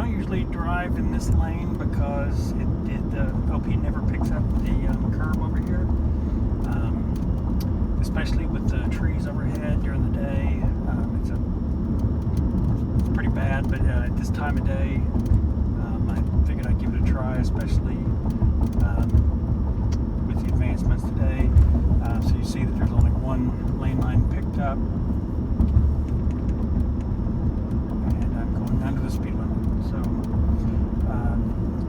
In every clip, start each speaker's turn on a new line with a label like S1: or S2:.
S1: don't usually drive in this lane because the OP never picks up the curb over here, especially with the trees overhead during the day. It's pretty bad, but at this time of day, I figured I'd give it a try, especially with the advancements today. So you see that there's only one lane line picked up, and I'm going under the speed limit. So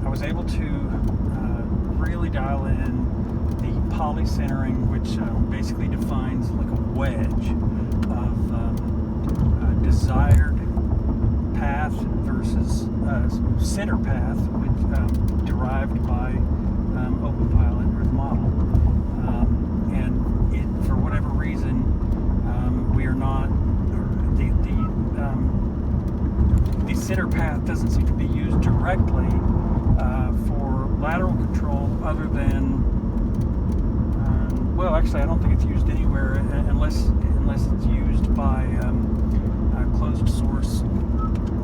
S1: I was able to really dial in the poly centering, which basically defines like a wedge of desired path versus center path, which derived by OpenPilot or the model. And for whatever reason, we are not, the center path doesn't seem to be used directly for lateral control, other than, well, actually I don't think it's used anywhere unless it's used by closed source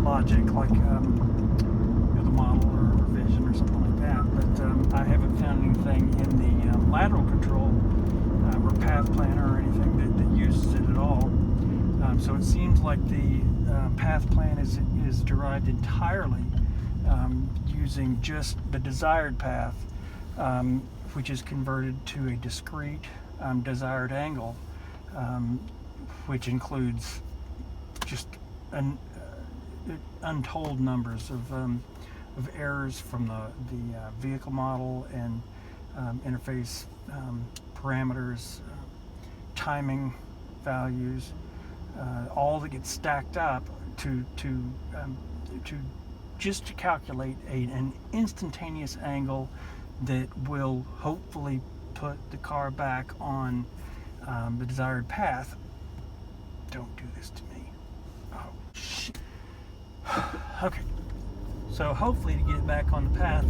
S1: logic, like the model or vision or something like that. But I haven't found anything in the lateral control or path planner or anything that uses it at all. So it seems like the path plan is derived entirely using just the desired path, which is converted to a discrete desired angle, which includes just untold numbers of errors from the vehicle model and interface parameters, timing values, all that gets stacked up to just to calculate an instantaneous angle that will hopefully put the car back on the desired path. Don't do this to me. Oh, shit. Okay. So hopefully to get it back on the path,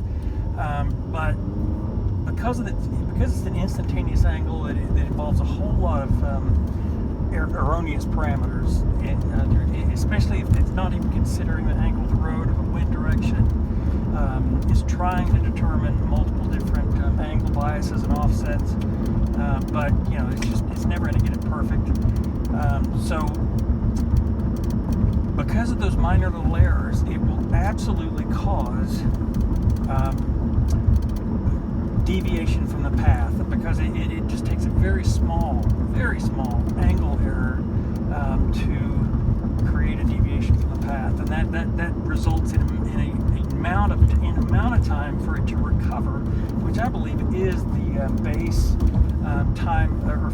S1: but because it's an instantaneous angle, that involves a whole lot of erroneous parameters, especially if it's not even considering the angle of the road or the wind direction. It's trying to determine multiple different angle biases and offsets, but it's never going to get it perfect. So because of those minor little errors, it will absolutely cause deviation from the path, because it just takes a very small angle error to create a deviation from the path, and that results in an amount of time for it to recover, which I believe is the base time or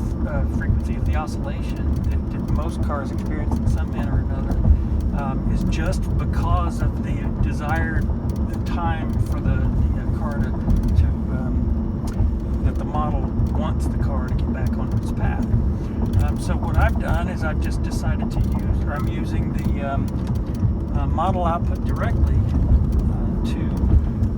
S1: frequency of the oscillation that most cars experience in some manner or another, is just because of the desired time for the car to that the model wants the car to get back onto its path. So what I've done is I've just decided to use, or I'm using the model output directly to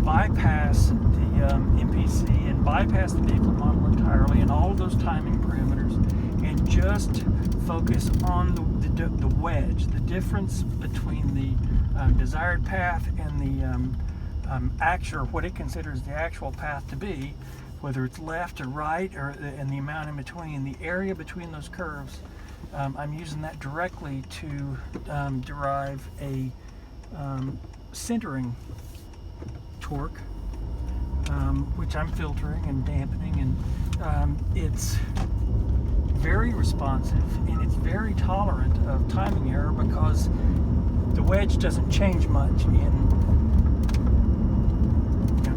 S1: bypass the MPC and bypass the vehicle model entirely and all of those timing parameters, and just focus on the wedge, the difference between the desired path and the actual, what it considers the actual path to be, whether it's left or right, and the amount in between, the area between those curves. I'm using that directly to derive a centering torque, which I'm filtering and dampening, and it's very responsive and it's very tolerant of timing error, because the wedge doesn't change much in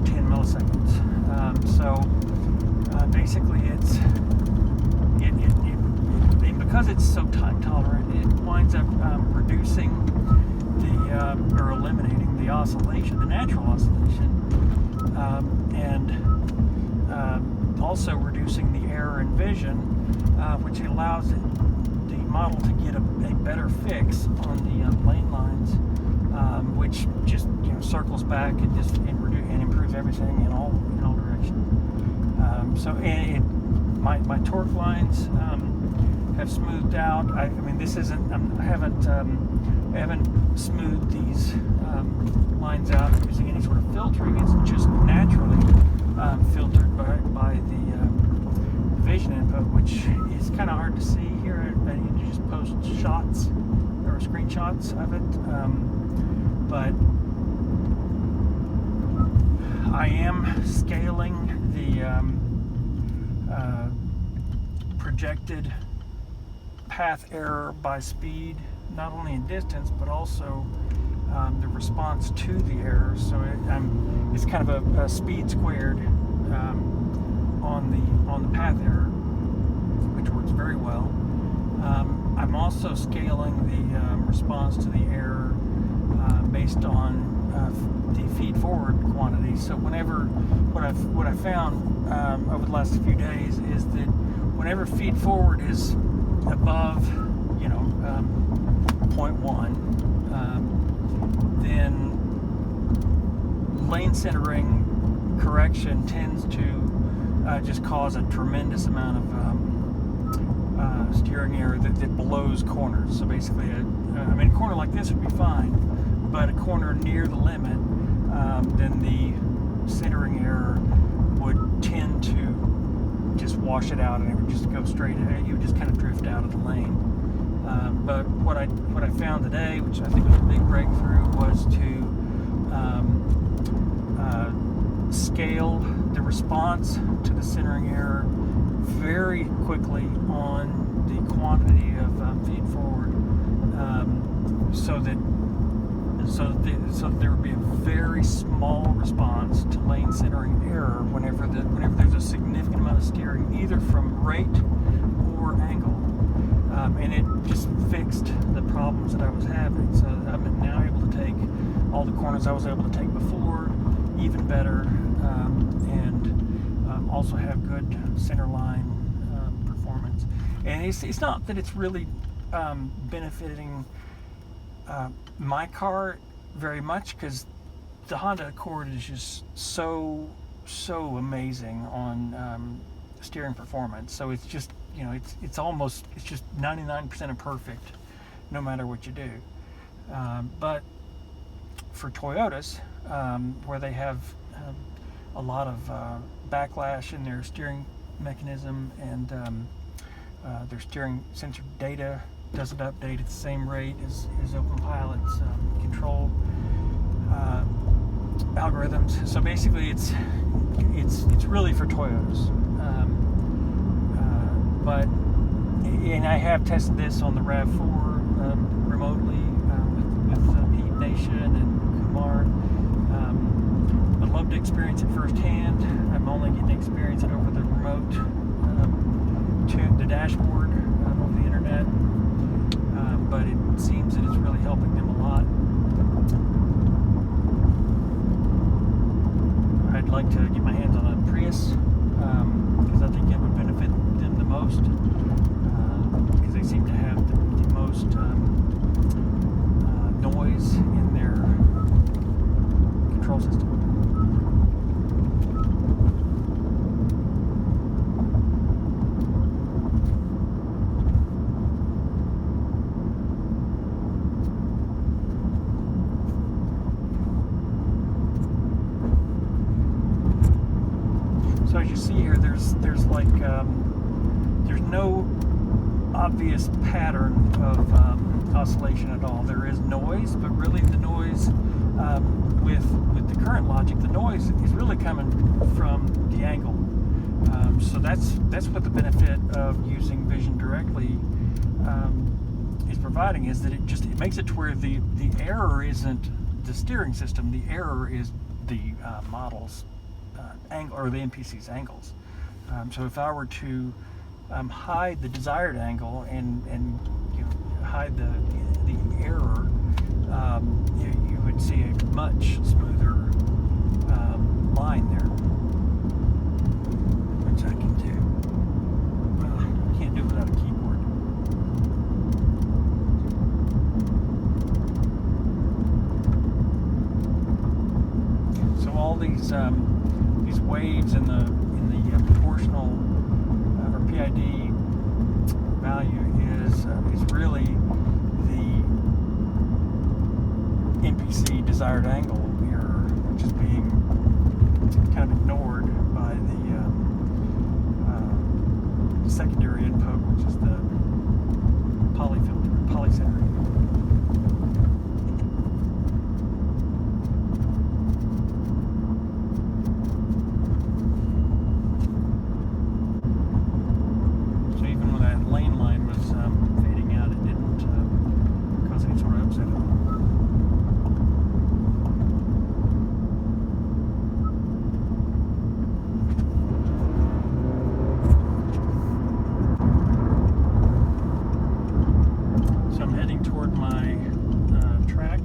S1: 10 milliseconds. So basically because it's so time tolerant, it winds up reducing or eliminating the oscillation, the natural oscillation, and also reducing the error in vision, which allows the model to get a better fix on the lane lines, which just circles back and improves everything in all directions. My torque lines have smoothed out. I mean, this isn't. I haven't smoothed these lines which is kind of hard to see here. I need to just post shots or screenshots of it, but I am scaling the projected path error by speed, not only in distance but also the response to the error. So it's kind of a speed squared on the path error, which works very well. I'm also scaling the response to the error based on the feed forward quantity. So what I found over the last few days is that whenever feed forward is above 0.1, then lane centering correction tends to just cause a tremendous amount of steering error that blows corners. So basically, a corner like this would be fine, but a corner near the limit, then the centering error would tend to just wash it out, and it would just go straight ahead. You would just kind of drift out of the lane. But what I found today, which I think was a big breakthrough, was to scale the response to the centering error very quickly on the quantity of feed forward, so that there would be a very small response to lane centering error whenever there's a significant amount of steering, either from rate or angle. And it just fixed the problems that I was having. So I'm now able to take all the corners I was able to take before even better, and also have good center line performance. And it's not that it's really benefiting my car very much, because the Honda Accord is just so amazing on steering performance. So it's just it's just 99% of perfect, no matter what you do. But for Toyotas, where they have a lot of backlash in their steering mechanism, and their steering sensor data doesn't update at the same rate as OpenPilot's control algorithms. So basically, it's really for Toyotas. And I have tested this on the RAV4 remotely with Heat Nation and Kumar. I'd love to experience it firsthand. I'm only getting to experience it over the remote to the dashboard over the internet, but it seems that it's really helping them a lot. I'd like to get my hands on a Prius, because I think it would benefit them the most, because they seem to have the most noise in their control system. So as you see here, there's no obvious pattern of oscillation at all. There is noise, but really the noise with the current logic, the noise is really coming from the angle. So that's what the benefit of using Vision directly is providing, is that it makes it to where the error isn't the steering system. The error is the model's angle, or the MPC's angles. So if I were to hide the desired angle and hide the error, you would see a much smoother line there, which I can do. Well, I can't do it without a keyboard. So all these waves in the proportional or PID value is really the MPC desired angle error, which is being kind of ignored by the secondary input, which is the poly centering. So even when that lane line was fading out, it didn't cause any sort of upset at all. Toward my track.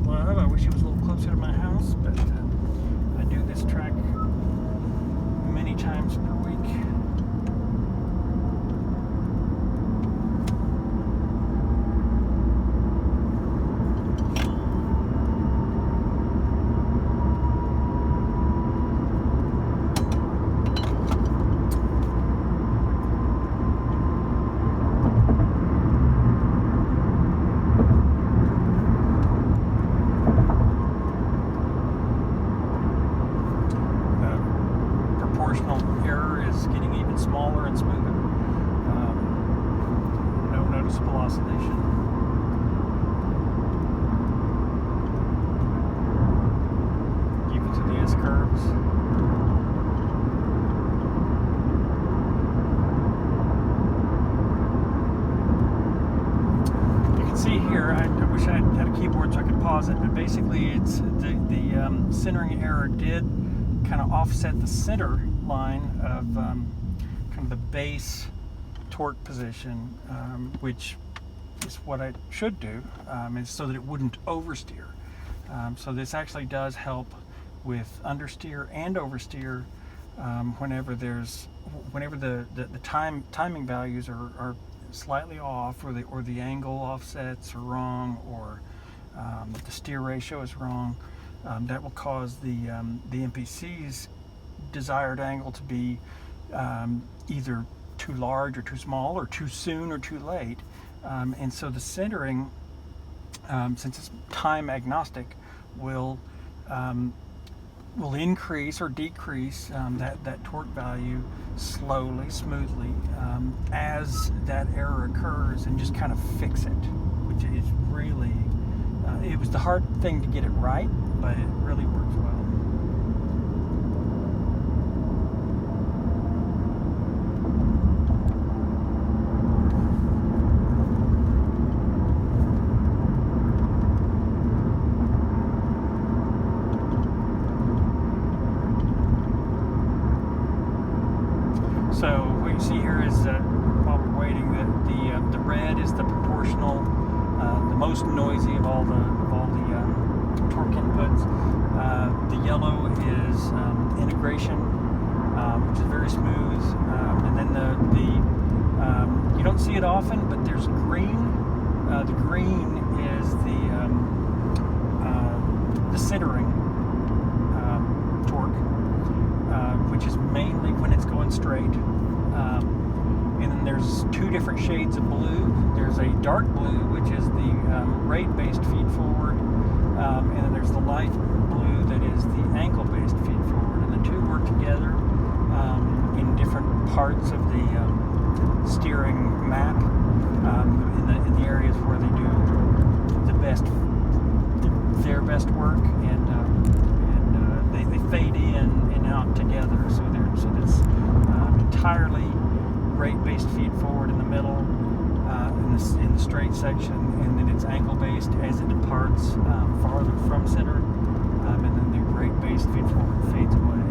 S1: I wish it was a little closer to my house, but I do this track many times per week. Error is getting even smaller and smoother. No noticeable oscillation. Even to the S-curves. You can see here, I wish I had a keyboard so I could pause it, but basically it's the centering error did kind of offset the center line of kind of the base torque position, which is what I should do, is so that it wouldn't oversteer. So this actually does help with understeer and oversteer whenever the timing values are slightly off, or the angle offsets are wrong, or the steer ratio is wrong. That will cause the MPC's desired angle to be either too large or too small, or too soon or too late. And so the centering, since it's time agnostic, will increase or decrease that torque value slowly, smoothly, as that error occurs, and just kind of fix it, which is really, it was the hard thing to get it right, but it really works well. So what you see here is while we're waiting, the red is the proportional, the most noisy of all the torque inputs. The yellow is integration, which is very smooth, and then you don't see it often, but there's green. The green is the centering torque, which is mainly when it's going straight. And then there's two different shades of blue. There's a dark blue, which is the rate-based feed forward, and then there's the light blue that is the ankle-based feed forward. And the two work together in different parts of the steering map, in the areas where they do their best work, and they fade in and out together. So it's entirely rate-based feed forward in the middle, in the straight section, and then it's ankle-based as it departs farther from center, and then the rate-based feed forward fades away.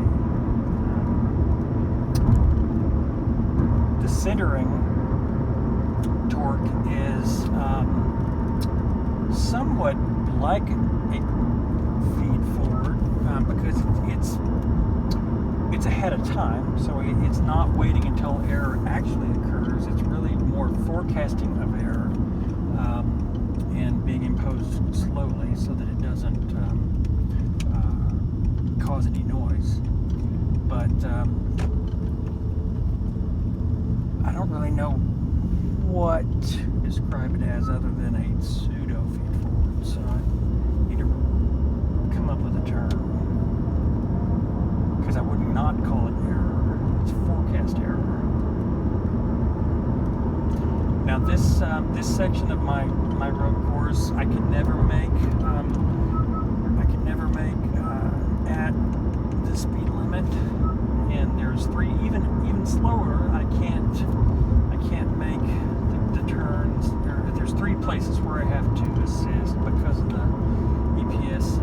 S1: The centering torque is somewhat like a feed forward, because it's ahead of time, so it's not waiting until error actually occurs. It's really more forecasting of error, and being imposed slowly so that it doesn't cause any noise. But I don't really know what to describe it as other than a pseudo feed forward, so I need to come up with a term, because I would not call it error. It's forecasting. section of my road course, I could never make at the speed limit, and there's three even slower. I can't make the turns. There's three places where I have to assist because of the EPS,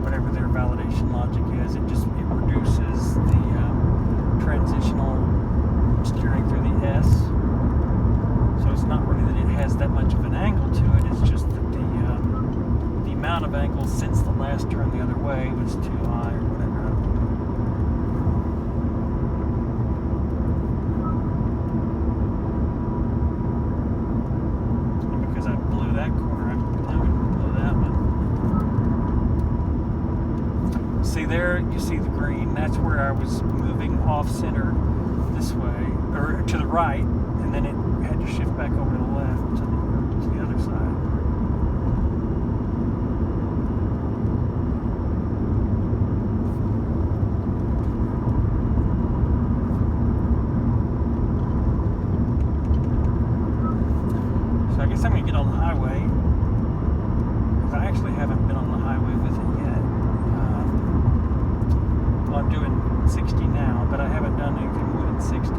S1: whatever their validation logic is. It reduces the transitional steering through the S. So it's not really that it has that much of an angle to it. It's just that the amount of angle since the last turn the other way was too high or whatever. And because I blew that corner, I'm going to blow that one. See there, you see the green. That's where I was moving off center this way, or to the right, and then it had to shift back over to the left to the other side. So I guess I'm going to get on the highway, because I actually haven't been on the highway with it yet. Well, I'm doing 60 now, but I haven't done anything more than 60.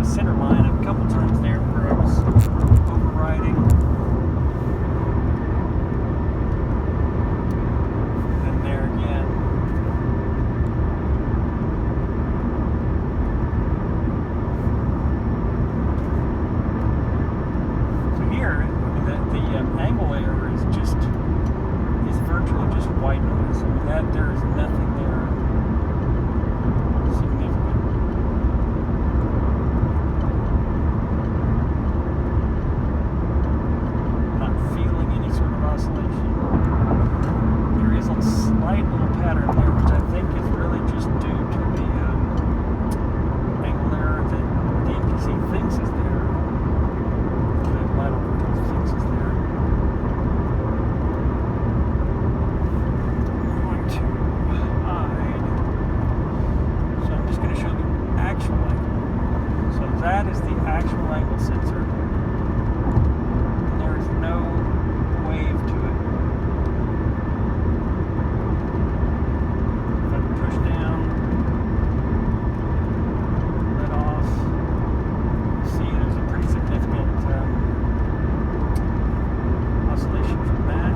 S1: Center line a couple times there where I was overriding. And there again. So here, the angle error is virtually just white noise. I mean, there is nothing there significant. There is a slight little pattern there, which I think is really just due to the angle error that the MPC thinks is there. The lidar thinks is there. I'm going to hide. So I'm just going to show the actual angle. So that is the actual angle sensor. And there is no wave to it. If I push down, let off, see there's a pretty significant oscillation from that.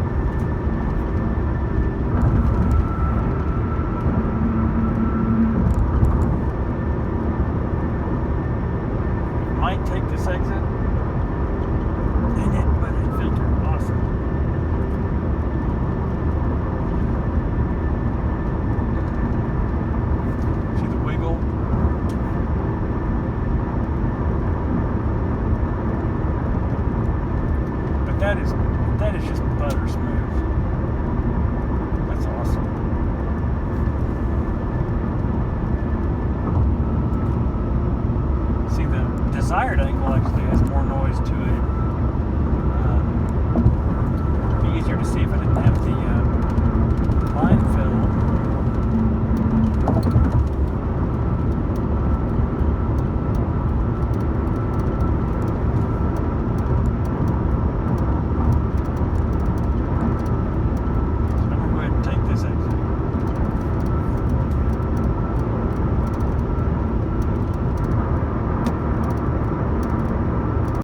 S1: Might take this exit. That is just butter smooth.